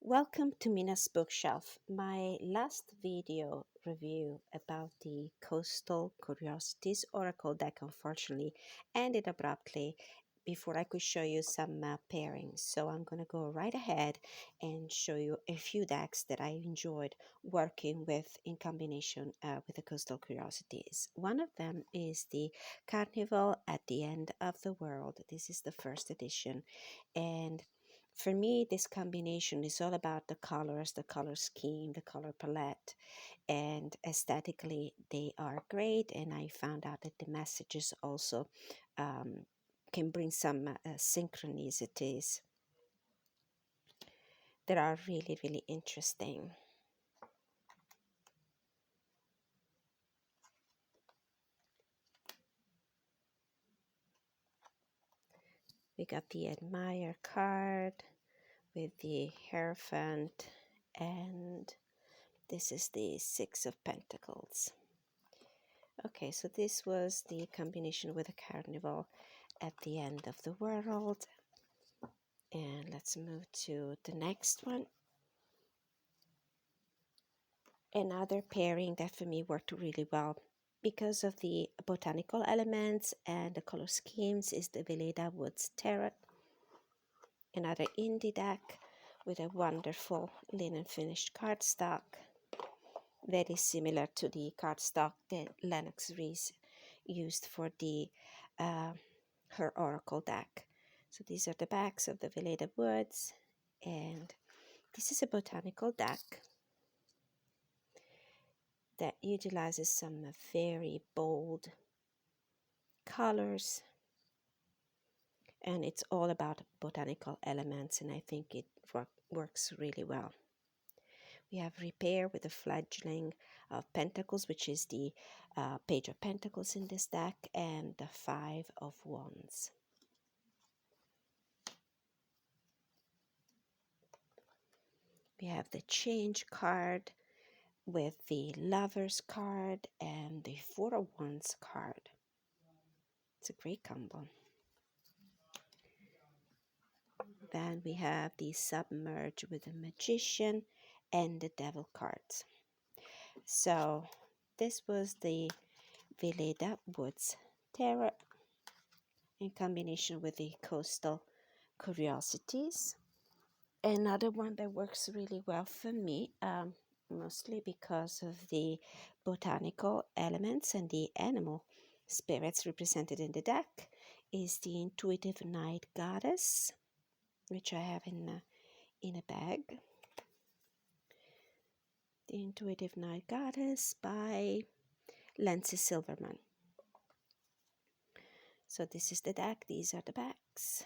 Welcome to Mina's Bookshelf. My last video review about the Coastal Curiosities Oracle deck unfortunately ended abruptly before I could show you some pairings. So I'm going to go right ahead and show you a few decks that I enjoyed working with in combination with the Coastal Curiosities. One of them is the Carnival at the End of the World. This is the first edition, and for me, this combination is all about the colors, the color scheme, the color palette, and aesthetically they are great. And I found out that the messages also um, can bring some synchronicities that are really, really interesting. We got the Admire card with the Hierophant, and this is the Six of Pentacles. Okay, so this was the combination with the Carnival at the End of the World. And let's move to the next one. Another pairing that for me worked really well because of the botanical elements and the color schemes is the Veleda Woods Tarot. Another indie deck with a wonderful linen finished cardstock, very similar to the cardstock that Lennox Reese used for the her Oracle deck. So these are the backs of the Veleda Woods, and this is a botanical deck that utilizes some very bold colors, and it's all about botanical elements, and I think it works really well. We have Repair with the Fledgling of Pentacles, which is the Page of Pentacles in this deck, and the Five of Wands. We have the Change card with the Lovers card and the Four of Wands card. It's a great combo. Then we have the Submerge with the Magician and the Devil cards. So this was the Veleda Woods Tarot in combination with the Coastal Curiosities. Another one that works really well for me, mostly because of the botanical elements and the animal spirits represented in the deck, is the Intuitive Night Goddess, which I have in a bag. The Intuitive Night Goddess by Lindsay Silverman. So this is the deck, these are the backs,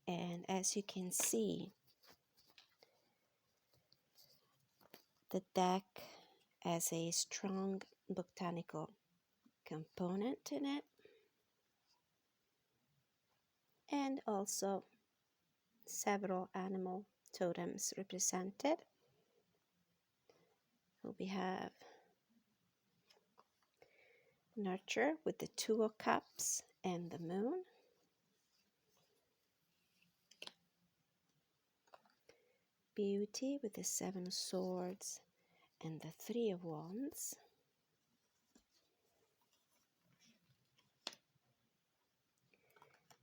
and as you can see, the deck has a strong botanical component in it, and also several animal totems represented. So we have Nurture with the Two of Cups and the Moon. Beauty with the Seven of Swords and the Three of Wands.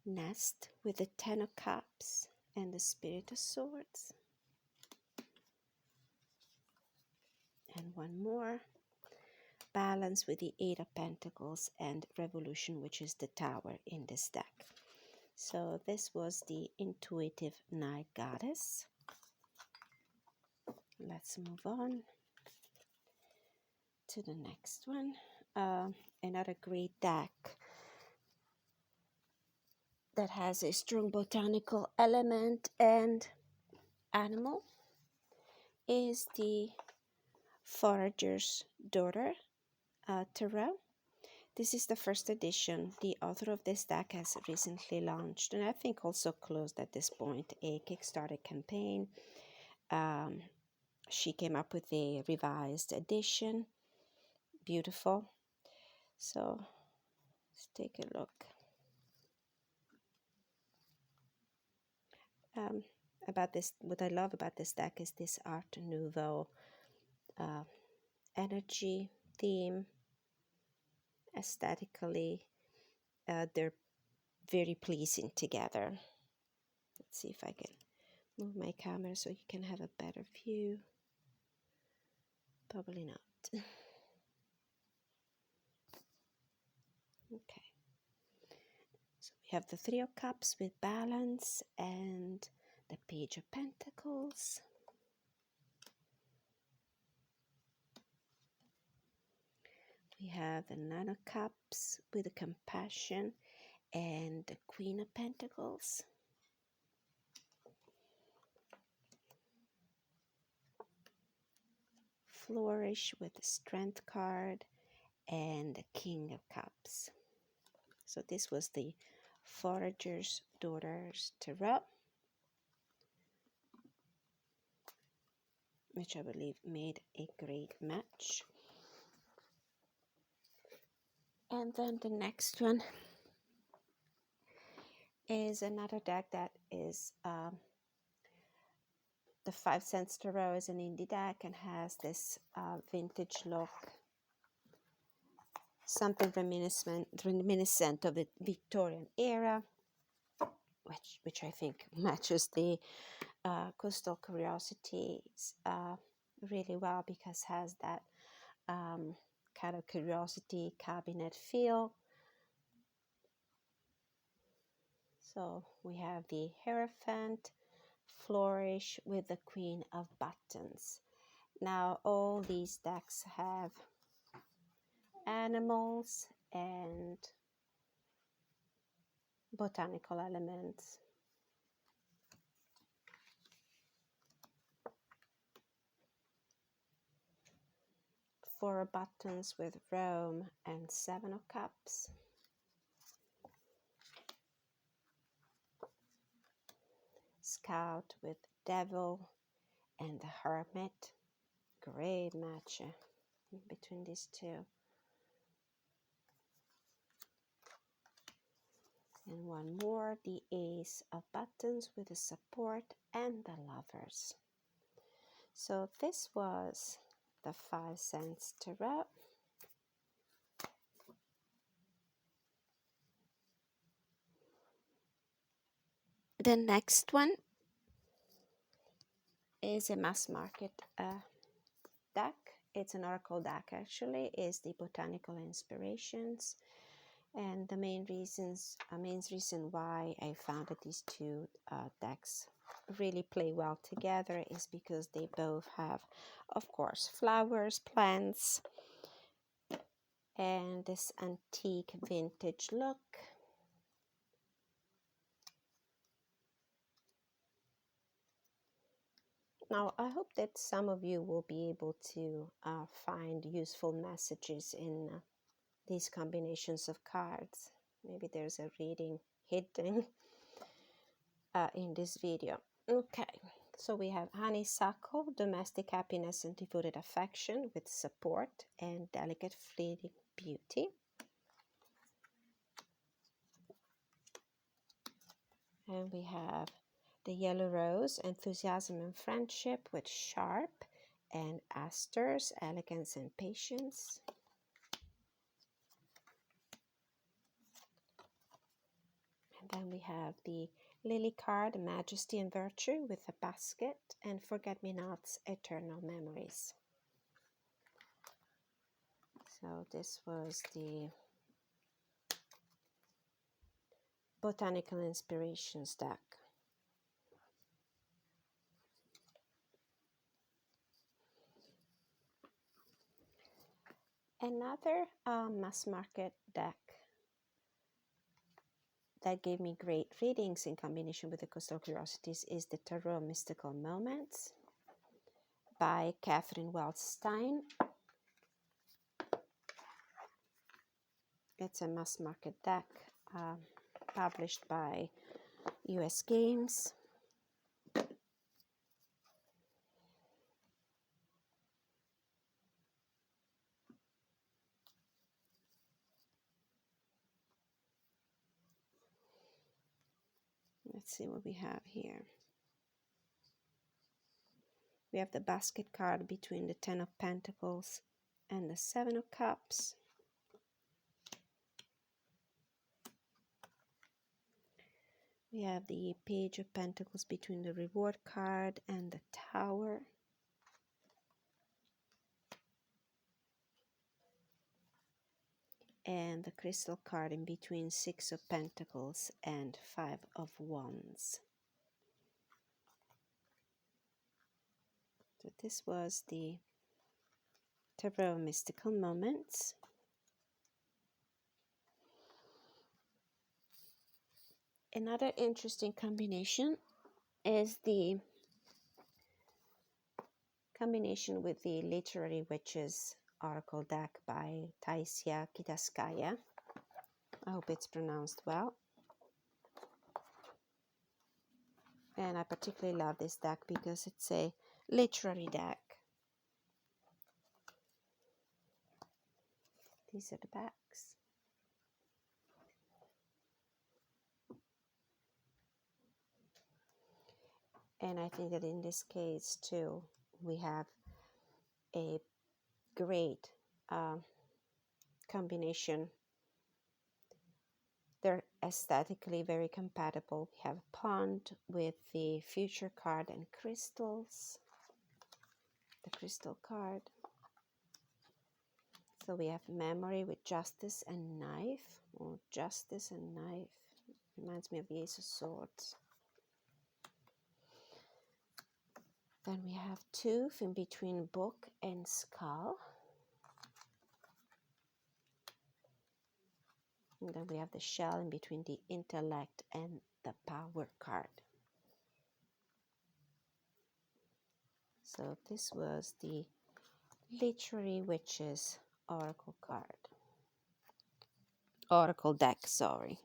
Nest with the Ten of Cups and the Spirit of Swords. And one more. Balance with the Eight of Pentacles and Revolution, which is the Tower in this deck. So this was the Intuitive Night Goddess. Let's move on to the next one. Another great deck that has a strong botanical element and animal is the Forager's Daughter Tarot. This is the first edition. The author of this deck has recently launched, and I think also closed at this point, a Kickstarter campaign. She came up with a revised edition. Beautiful. So let's take a look. about this, what I love about this deck is this Art Nouveau energy theme. Aesthetically, they're very pleasing together. Let's see if I can move my camera so you can have a better view. Probably not. Okay. So we have the Three of Cups with balance and the Page of Pentacles. We have the Nine of Cups with the Compassion and the Queen of Pentacles. Flourish with the Strength card and the King of Cups. So this was the Forager's Daughters Tarot, which I believe made a great match. And then the next one is another deck that is the 5 Cents Tarot is an indie deck and has this vintage look, something reminiscent of the Victorian era, which I think matches the Coastal Curiosities really well, because has that kind of curiosity cabinet feel. So we have the Hierophant, Flourish with the Queen of Buttons. Now all these decks have animals and botanical elements. Four of Buttons with Rome and Seven of Cups. Scout with Devil and the Hermit. Great match between these two. And one more, the Ace of Buttons with the Support and the Lovers. So this was the 5 Cents Tarot. The next one is a mass market deck. It's an oracle deck actually. It's the Botanical Inspirations. And the main reason why I found that these two decks really play well together is because they both have, of course, flowers, plants, and this antique vintage look. Now, I hope that some of you will be able to find useful messages in these combinations of cards. Maybe there's a reading hidden in this video. Okay, so we have Honeysuckle, Domestic Happiness and Devoted Affection with Support and Delicate Fleeting Beauty. And we have the Yellow Rose, Enthusiasm and Friendship with Sharp and Asters, Elegance and Patience. And then we have the Lily card, Majesty and Virtue with a Basket, and Forget-Me-Nots, Eternal Memories. So this was the Botanical Inspirations deck. Another mass market deck that gave me great readings in combination with the Coastal Curiosities is the Tarot Mystical Moments by Catherine Wells Stein. It's a mass market deck published by US Games. Let's see what we have here. We have the basket card between the Ten of Pentacles and the Seven of Cups. We have the Page of Pentacles between the Reward card and the Tower. And the Crystal card in between Six of Pentacles and Five of Wands. So this was the Tarot Mystical Moments. Another interesting combination is the combination with the Literary Witches Oracle deck by Taisia Kitaskaya. I hope it's pronounced well. And I particularly love this deck because it's a literary deck. These are the backs. And I think that in this case too, we have a great combination. They're aesthetically very compatible. We have Pond with the Future card and Crystals, the Crystal card. So we have Memory with Justice and Knife, or Justice and Knife. Reminds me of the Ace of Swords. Then we have Tooth in between Book and Skull. And then we have the Shell in between the Intellect and the Power card. So this was the Literary Witches Oracle card. Oracle deck, sorry.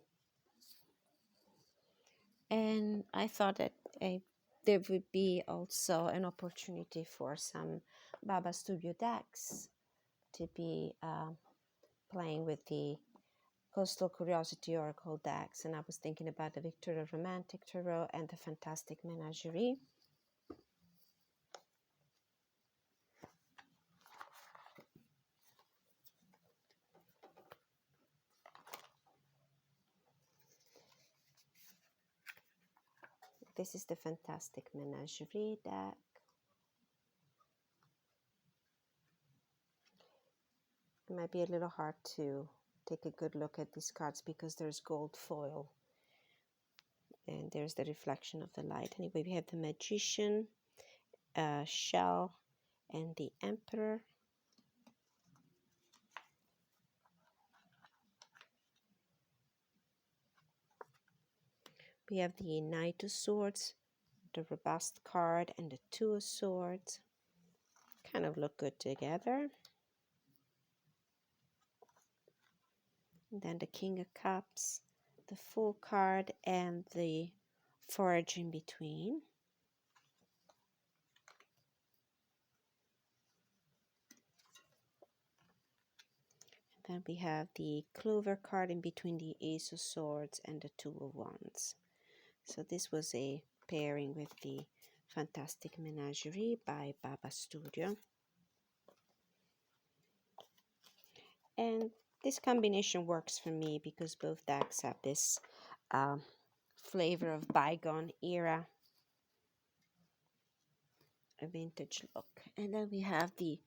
And I thought that there would be also an opportunity for some Baba Studio decks to be playing with the Coastal Curiosity Oracle decks. And I was thinking about the Victoria Romantic Tarot and the Fantastic Menagerie. This is the Fantastic Menagerie deck. It might be a little hard to take a good look at these cards because there's gold foil and there's the reflection of the light. Anyway, we have the Magician, Shell, and the Emperor. We have the Knight of Swords, the Robust card, and the Two of Swords. Kind of look good together. And then the King of Cups, the Fool card, and the Forge in between. And then we have the Clover card in between the Ace of Swords and the Two of Wands. So this was a pairing with the Fantastic Menagerie by Baba Studio. And this combination works for me because both decks have this flavor of bygone era, a vintage look. And then we have the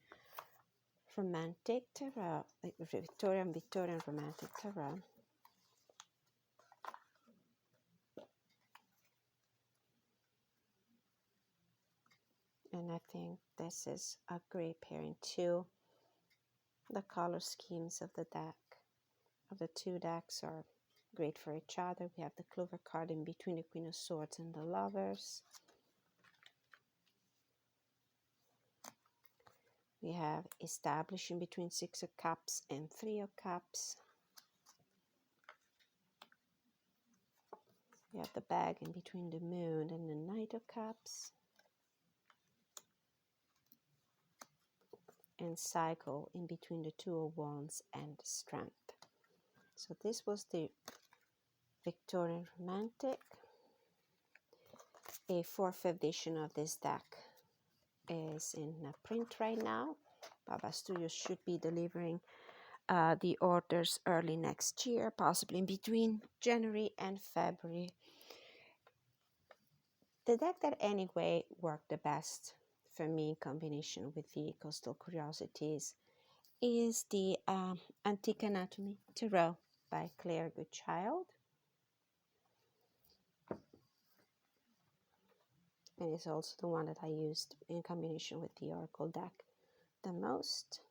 Romantic Tarot, Victorian Romantic Tarot. And I think this is a great pairing too. The color schemes of the two decks are great for each other. We have the Clover card in between the Queen of Swords and the Lovers. We have Establish in between Six of Cups and Three of Cups. We have the Bag in between the Moon and the Knight of Cups. And Cycle in between the Two of Wands and Strength. So this was the Victorian Romantic, a 4th edition of this deck, is in print right now. Baba Studios should be delivering the orders early next year, possibly in between January and February. The deck that anyway worked the best for me in combination with the Coastal Curiosities is the Antique Anatomy Tarot by Claire Goodchild. And it's also the one that I used in combination with the Oracle deck the most.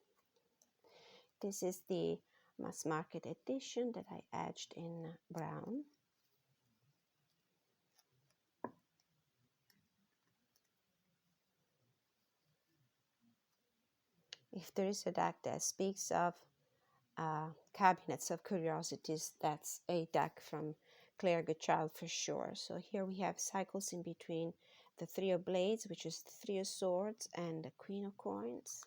This is the mass market edition that I edged in brown. If there is a deck that speaks of cabinets of curiosities, that's a deck from Claire Goodchild for sure. So here we have cycles in between the Three of Blades, which is the Three of Swords, and the Queen of Coins.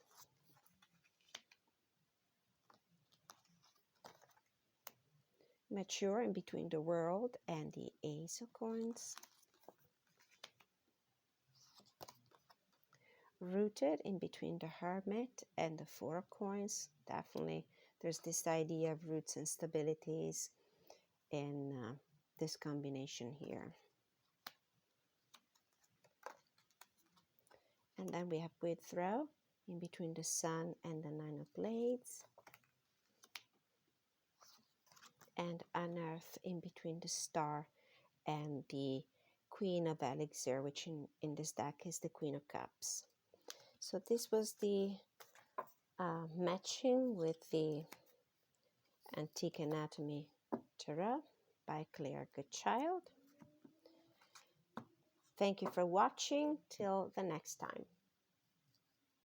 Mature in between the World and the Ace of Coins. Rooted in between the Hermit and the Four of Coins. Definitely there's this idea of roots and stabilities in this combination here. And then we have Withrow in between the Sun and the Nine of Blades. And Unearth in between the Star and the Queen of Elixir, which in this deck is the Queen of Cups. So this was the matching with the Antique Anatomy Tarot by Claire Goodchild. Thank you for watching. Till the next time.